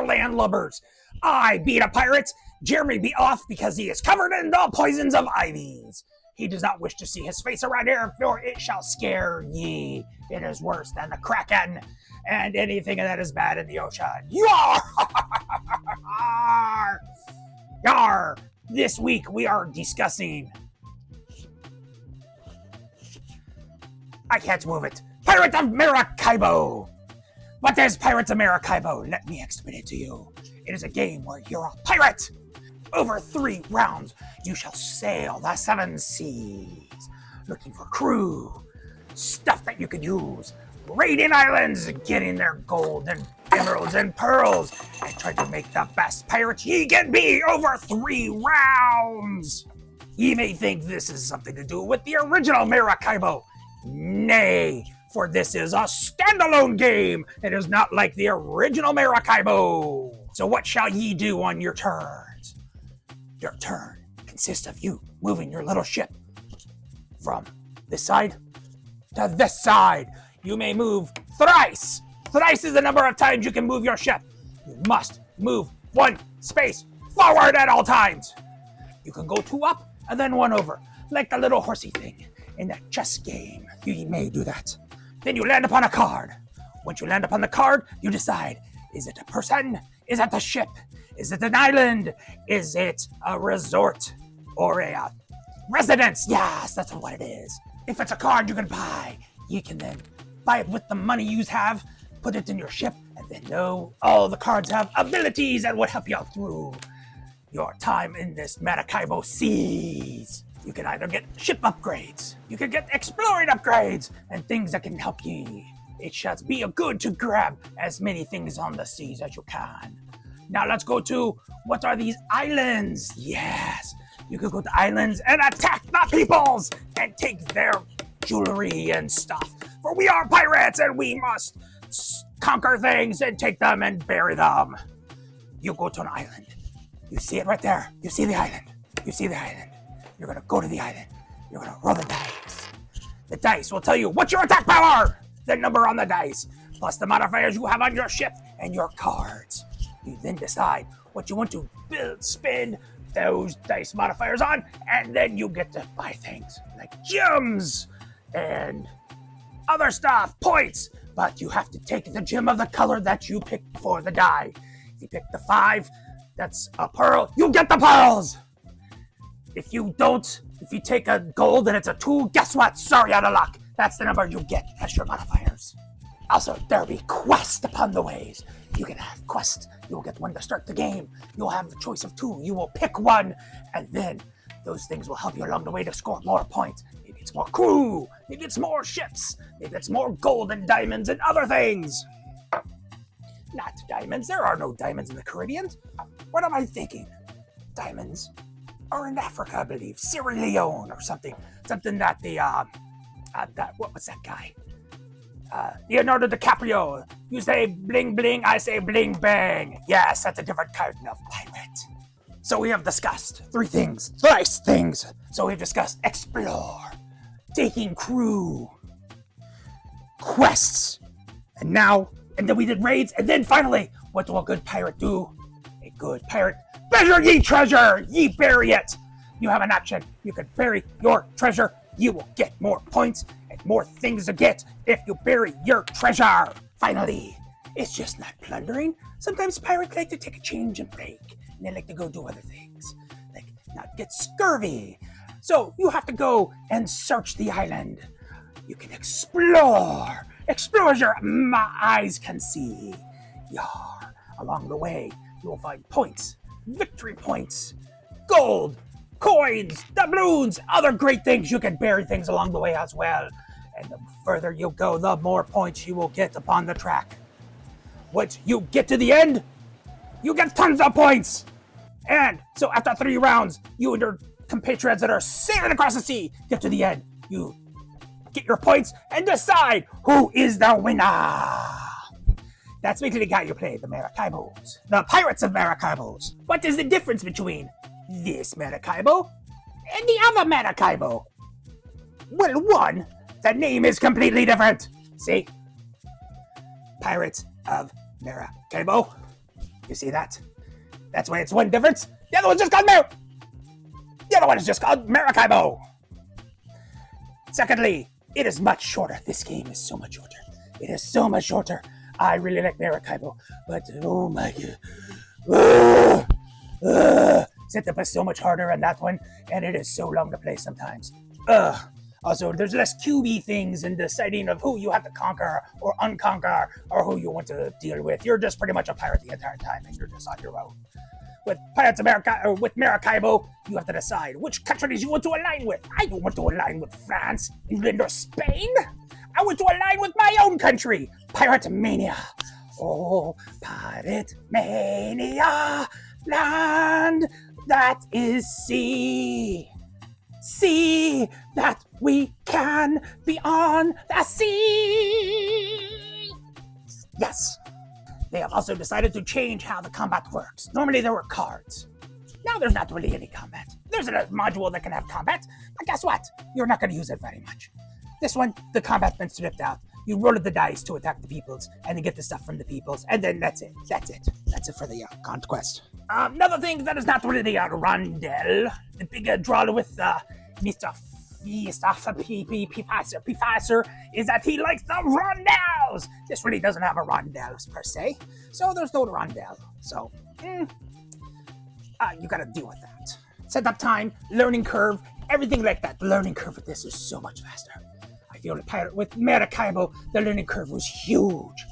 our landlubbers. I beat a pirate. Jeremy be off because he is covered in the poisons of ivies. He does not wish to see his face around here, for it shall scare ye. It is worse than the Kraken and anything that is bad in the ocean. Yar! Yar! This week we are discussing... I can't move it. Pirates of Maracaibo! What is Pirates of Maracaibo? Let me explain it to you. It is a game where you're a pirate. Over 3 rounds, you shall sail the 7 seas, looking for crew, stuff that you could use, raiding islands, getting their gold and emeralds and pearls, and try to make the best pirates ye can be over 3 rounds. Ye may think this is something to do with the original Maracaibo. Nay, for this is a standalone game. It is not like the original Maracaibo. So what shall ye do on your turns? Your turn consists of you moving your little ship from this side to this side. You may move thrice. Thrice is the number of times you can move your ship. You must move 1 space forward at all times. You can go 2 up and then 1 over, like the little horsey thing in that chess game. You may do that. Then you land upon a card. Once you land upon the card, you decide, is it a person? Is it a ship? Is it an island? Is it a resort? Or a residence? Yes, that's what it is. If it's a card you can buy, you can then buy it with the money you have, put it in your ship, and then know all the cards have abilities that would help you out through your time in this Maracaibo seas. You can either get ship upgrades, you can get exploring upgrades, and things that can help ye. It shall be good to grab as many things on the seas as you can. Now let's go to, what are these islands? Yes, you can go to islands and attack the peoples and take their jewelry and stuff. For we are pirates and we must conquer things and take them and bury them. You go to an island. You see it right there. You see the island. You see the island. You're going to go to the island. You're going to roll the dice. The dice will tell you what's your attack power, the number on the dice, plus the modifiers you have on your ship and your cards. You then decide what you want to spend those dice modifiers on, and then you get to buy things like gems and other stuff, points. But you have to take the gem of the color that you picked for the die. If you pick the 5, that's a pearl, you get the pearls. If you take a gold and it's a 2, guess what? Sorry, out of luck. That's the number you get as your modifiers. Also, there'll be quests upon the ways. You can have quests. You'll get one to start the game. You'll have the choice of 2. You will pick one, and then those things will help you along the way to score more points. Maybe it's more crew. Maybe it's more ships. Maybe it's more gold and diamonds and other things. Not diamonds. There are no diamonds in the Caribbean. What am I thinking? Diamonds are in Africa, I believe. Sierra Leone or something. Something that what was that guy? Leonardo DiCaprio. You say bling bling, I say bling bang. Yes, that's a different kind of pirate. So we have discussed 3 things, thrice things. So we've discussed explore, taking crew, quests, and then we did raids, and then finally, what do a good pirate do? A good pirate, measure ye treasure, ye bury it. You have an option. You can bury your treasure. You will get more points and more things to get if you bury your treasure. Finally, it's just not plundering. Sometimes pirates like to take a change and break, and they like to go do other things, like not get scurvy. So you have to go and search the island. You can explore. Explore as your eyes can see. Yar. Along the way, you will find points, victory points, gold, coins, doubloons, other great things. You can bury things along the way as well. And the further you go, the more points you will get upon the track. Once you get to the end, you get tons of points. And so after 3 rounds, you and your compatriots that are sailing across the sea get to the end. You get your points and decide who is the winner. That's basically how you play the Maracaibos, the Pirates of Maracaibos. What is the difference between this Maracaibo and the other Maracaibo? Well, one, the name is completely different. See? Pirates of Maracaibo. You see that? That's why it's one difference. The other one's just called The other one is just called Maracaibo. Secondly, it is much shorter. This game is so much shorter. It is so much shorter. I really like Maracaibo, but oh my god. Setup is so much harder on that one, and it is so long to play sometimes. Also, there's less QB things in deciding of who you have to conquer or unconquer or who you want to deal with. You're just pretty much a pirate the entire time, and you're just on your own. With Pirates of Maracaibo, you have to decide which countries you want to align with. I don't want to align with France, England, or Spain. I want to align with my own country, Pirate Mania. Oh, Pirate Mania, land that is sea. Sea that we can be on the sea. Yes. They have also decided to change how the combat works. Normally there were cards. Now there's not really any combat. There's a module that can have combat, but guess what? You're not going to use it very much. This one, the combat's been stripped out. You roll the dice to attack the peoples, and then get the stuff from the peoples, and then that's it. That's it. That's it for the conquest. Another thing that is not really a rondel, the big draw with Mr. Professor is that he likes the rondels. This really doesn't have a rondels per se, so there's no rondel. So, you gotta deal with that. Setup time, learning curve, everything like that. The learning curve with this is so much faster. I feel with Maracaibo, the learning curve was huge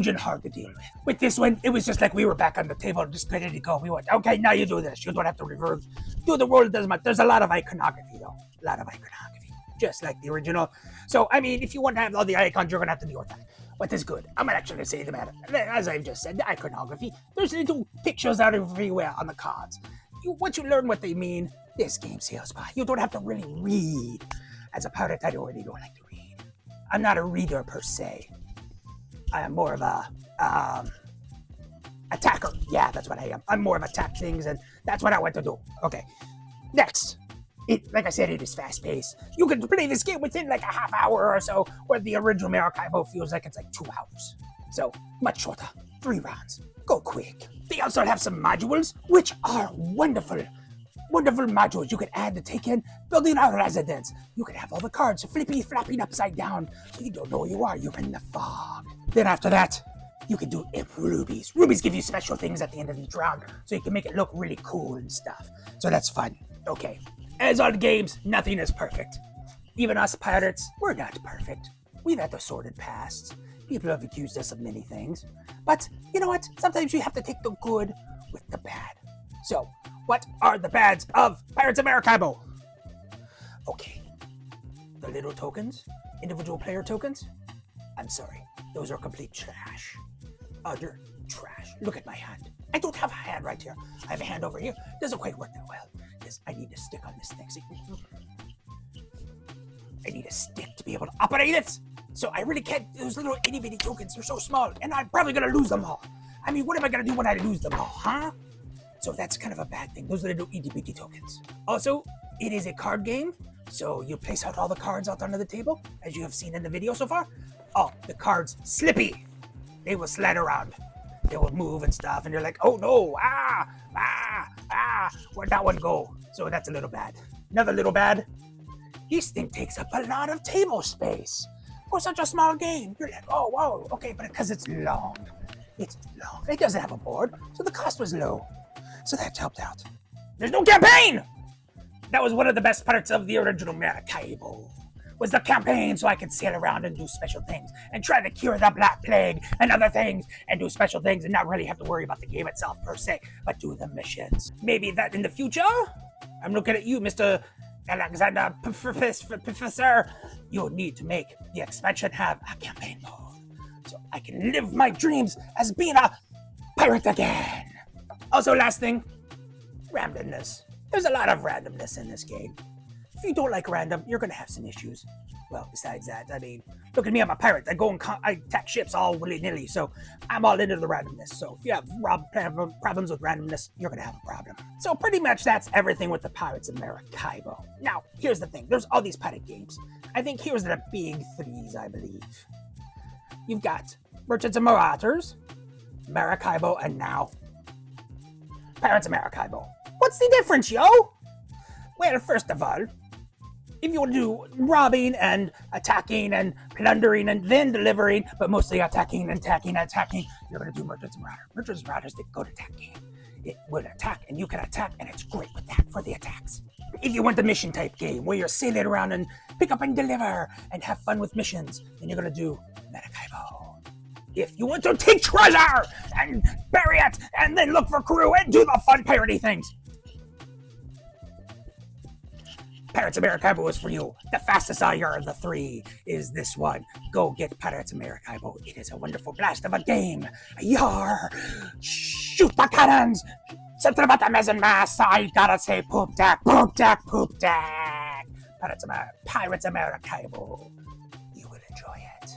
and hard to deal with. With this one, it was just like we were back on the table, just ready to go. We went, okay, now you do this. You don't have to reverse. Do the world, it doesn't matter. There's a lot of iconography, though. A lot of iconography, just like the original. So, I mean, if you want to have all the icons, you're going to have to deal with that. But it's good. I'm actually going to say the matter. As I've just said, the iconography, there's little pictures out everywhere on the cards. Once you learn what they mean, this game sails by. You don't have to really read. As a pirate, I really don't like to read. I'm not a reader per se. I am more of a attacker. Yeah, that's what I am. I'm more of attack things, and that's what I want to do. Okay. Next. Like I said, it is fast-paced. You can play this game within like a half hour or so, where the original Maracaibo feels like it's like 2 hours. So, much shorter. 3 rounds. Go quick. They also have some modules, which are wonderful. Wonderful modules you can add to take in building our residence. You can have all the cards flapping upside down, so you don't know where you are. You're in the fog. Then after that, you can do rubies. Rubies give you special things at the end of each round, so you can make it look really cool and stuff. So that's fun. Okay. As on games, nothing is perfect. Even us pirates, we're not perfect. We've had the sordid past. People have accused us of many things. But you know what? Sometimes you have to take the good with the bad. So, what are the bads of Pirates of Maracaibo? Okay. The little tokens, individual player tokens, I'm sorry. Those are complete trash. Utter trash. Look at my hand. I don't have a hand right here. I have a hand over here. Doesn't quite work that well. Because I need to stick on this thing. See? I need a stick to be able to operate it. So I really can't. Those little itty bitty tokens are so small, and I'm probably gonna lose them all. I mean, what am I gonna do when I lose them all, huh? So that's kind of a bad thing. Those little itty bitty tokens. Also, it is a card game, so you place out all the cards out onto the table, as you have seen in the video so far. Oh, the cards slippy. They will slide around. They will move and stuff, and you're like, oh no, where'd that one go? So that's a little bad. Another little bad, this thing takes up a lot of table space for such a small game. You're like, oh, whoa, okay, but because it's long. It's long. It doesn't have a board, so the cost was low. So that helped out. There's no campaign! That was one of the best parts of the original Maracaibo. Was the campaign, so I could sail around and do special things and try to cure the Black Plague and other things and do special things and not really have to worry about the game itself per se, but do the missions. Maybe that in the future? I'm looking at you, Mr. Alexander Professor. You'll need to make the expansion have a campaign mode so I can live my dreams as being a pirate again. Also, last thing, randomness. There's a lot of randomness in this game. If you don't like random, you're going to have some issues. Well, besides that, I mean, look at me, I'm a pirate. I go and I attack ships all willy-nilly, so I'm all into the randomness. So if you have problems with randomness, you're going to have a problem. So pretty much that's everything with the Pirates of Maracaibo. Now, here's the thing. There's all these pirate games. I think here's the big threes, I believe. You've got Merchants and Marauders, Maracaibo, and now Pirates of Maracaibo. What's the difference, yo? Well, first of all, if you want to do robbing and attacking and plundering and then delivering, but mostly attacking, you're going to do Merchants and Marauders. Merchants and Marauders, they go to attack game. It will attack, and you can attack, and it's great with that for the attacks. If you want the mission type game where you're sailing around and pick up and deliver and have fun with missions, then you're going to do Maracaibo. If you want to take treasure and bury it and then look for crew and do the fun piratey things, Pirates of Maracaibo is for you. The fastest IR of the three is this one. Go get Pirates of Maracaibo. It is a wonderful blast of a game. Yar! Shoot the cannons! Something about the mizzenmast. I gotta say poop deck, poop deck, poop deck. Pirates of Maracaibo. You will enjoy it.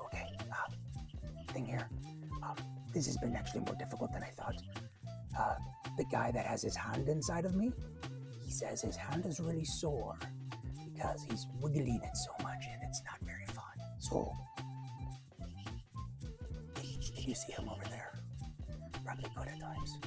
Okay, thing here. This has been actually more difficult than I thought. The guy that has his hand inside of me, he says his hand is really sore because he's wiggling it so much and it's not very fun. So, if you see him over there, probably good at times.